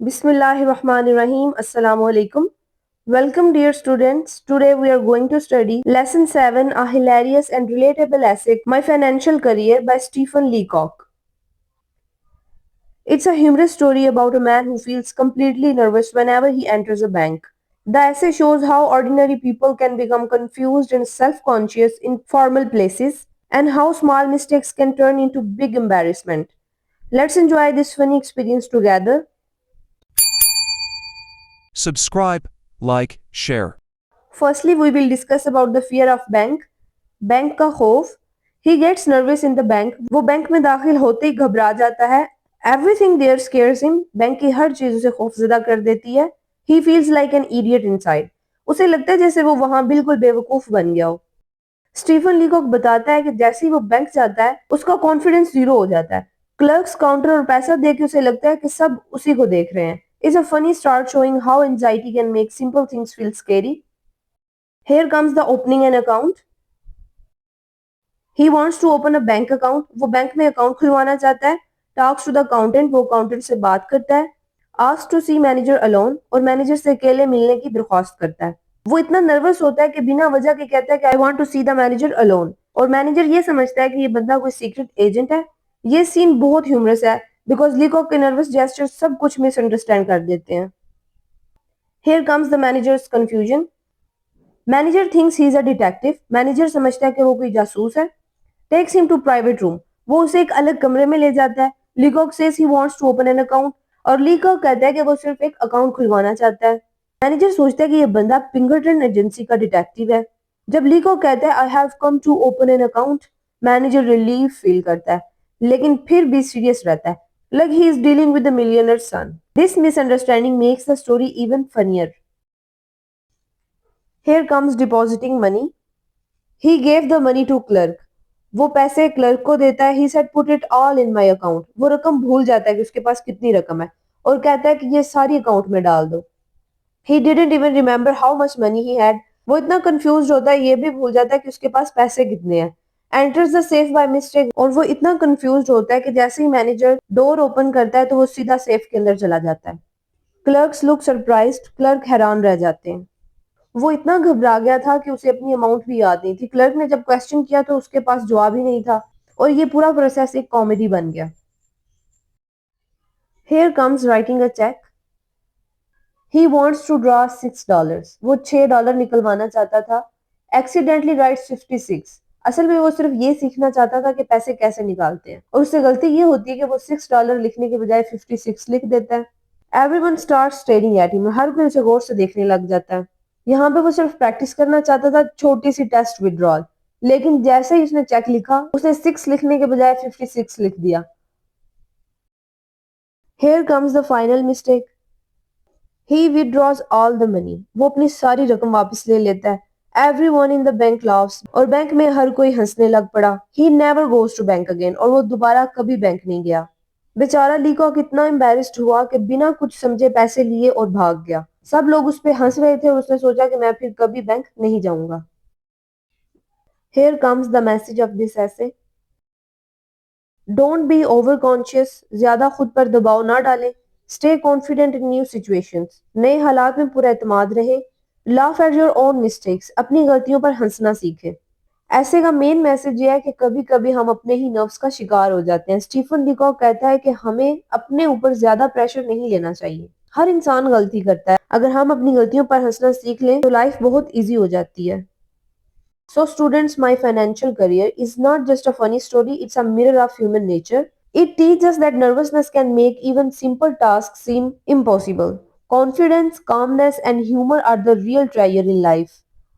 Bismillahirrahmanirrahim. Assalamu alaikum. Welcome dear students. Today we are going to study lesson 7, a hilarious and relatable essay, My Financial Career by Stephen Leacock. It's a humorous story about a man who feels completely nervous whenever he enters a bank. The essay shows how ordinary people can become confused and self-conscious in formal places and how small mistakes can turn into big embarrassment. Let's enjoy this funny experience together. Subscribe, like, share. Firstly, we will discuss about the fear of bank. Bank का खौफ. He gets nervous in the bank. वो bank में दाखिल होते ही घबरा जाता है. Everything there scares him. Bank की हर चीज उसे खौफजदा कर देती है. He feels like an idiot inside. उसे लगता है जैसे वो वहां बिल्कुल बेवकूफ बन गया हो. स्टीफन लीकॉक बताता है कि जैसे ही वो बैंक जाता है उसका कॉन्फिडेंस जीरो हो जाता है. क्लर्क्स काउंटर और पैसा देख के उसे लगता है कि सब उसी को देख रहे हैं. It's a funny start showing how anxiety can make simple things feel scary. Here comes the opening an account. He wants to open a bank account. वो बैंक में अकाउंट खुलवाना चाहता है. Talks to the accountant. वो accountant से बात करता है. Asks to see manager alone. और मैनेजर से अकेले मिलने की दरख्वास्त करता है. वो इतना नर्वस होता है कि बिना वजह के कहता है कि I want to see the manager alone. और मैनेजर ये समझता है कि ये बंदा कोई सीक्रेट एजेंट है. ये सीन बहुत ह्यूमरस है बिकॉज लीकॉक के नर्वस जेस्चर सब कुछ मिसअंडरस्टैंड कर देते हैं. Here comes the manager's confusion. Manager thinks he is a detective. Manager समझता है कि वो कोई जासूस है. Takes him to private room. वो उसे एक अलग कमरे में ले जाता है. Leacock says he wants to open an account और लीकॉक कहता है कि वो सिर्फ एक अकाउंट खुलवाना चाहता है. मैनेजर सोचता है कि ये बंदा पिंगरटन एजेंसी का डिटेक्टिव है. जब लीकॉक कहता है I have come to open an account, manager relief feel करता है लेकिन फिर भी सीरियस रहता है. Like he is dealing with the millionaire son. This misunderstanding makes the story even funnier. Here comes depositing money. He gave the money to clerk. वो पैसे clerk को देता है. He said put it all in my account. वो रकम भूल जाता है कि उसके पास कितनी रकम है और कहता है कि ये सारी अकाउंट में डाल दो. He didn't even remember how much money he had. वो इतना कंफ्यूज होता है ये भी भूल जाता है कि उसके पास पैसे कितने हैं. Enters the safe by mistake. और वो इतना कंफ्यूज होता है कि जैसे ही मैनेजर डोर ओपन करता है तो वो सीधा सेफ के अंदर चला जाता है. Clerks look surprised. क्लर्क हैरान रह जाते हैं. वो इतना घबरा गया था कि उसे अपनी अमाउंट भी याद नहीं थी. क्लर्क ने जब क्वेश्चन किया तो उसके पास जवाब ही नहीं था और ये पूरा प्रोसेस एक कॉमेडी बन गया. Here comes writing a check. He wants to draw $6. वो $6 निकलवाना चाहता था. Accidentally writes 56. असल में वो सिर्फ ये सीखना चाहता था कि पैसे कैसे निकालते हैं और उससे गलती ये होती है कि वो $6 लिखने के बजाय 56 लिख देता है. Everyone starts staring at him. हर कोई उसे गौर से देखने लग जाता है. यहाँ पे वो सिर्फ प्रैक्टिस करना चाहता था छोटी सी टेस्ट विड्रॉल, लेकिन जैसे ही उसने चेक लिखा उसने 6 लिखने के बजाय 56 लिख दिया. Here comes the final mistake. He withdraws all the money. वो अपनी सारी रकम वापस ले लेता है. Everyone in the bank laughs. और बैंक में हर कोई हंसने लग पड़ा. He never goes to bank again. और वो दोबारा कभी बैंक नहीं गया. बेचारा लीकॉक इतना एम्बैरेस्ड हुआ कि बिना कुछ समझे पैसे लिए और भाग गया. सब लोग उस पे हंस रहे थे और उसने सोचा कि मैं फिर कभी बैंक नहीं जाऊंगा. Here comes the message of this essay. Don't be overconscious. ज्यादा खुद पर दबाव ना डालें. Stay confident in new situations. नए हालात में पूरा एतमाद रहे. Laugh at your own mistakes. अपनी गलतियों पर हंसना सीखें. ऐसे का मेन मैसेज ये है कि कभी कभी हम अपने ही नर्व्स का शिकार हो जाते हैं. स्टीफन लीकॉक कहता है कि हमें अपने ऊपर ज्यादा प्रेशर नहीं लेना चाहिए. हर इंसान गलती करता है. अगर हम अपनी गलतियों पर हंसना सीख लें तो लाइफ बहुत इजी हो जाती है. So students, My Financial Career is not just a funny story, it's a mirror of human nature. It teaches us that nervousness can make even simple tasks seem impossible. Confidence, calmness, and humor are the real treasure in life.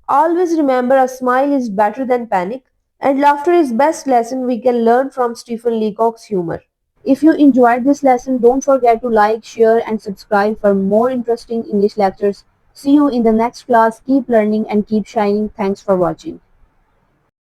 Always remember a smile is better than panic, and laughter is best lesson we can learn from Stephen Leacock's humor. If you enjoyed this lesson, don't forget to like, share, and subscribe for more interesting English lectures. See you in the next class. Keep learning and keep shining. Thanks for watching.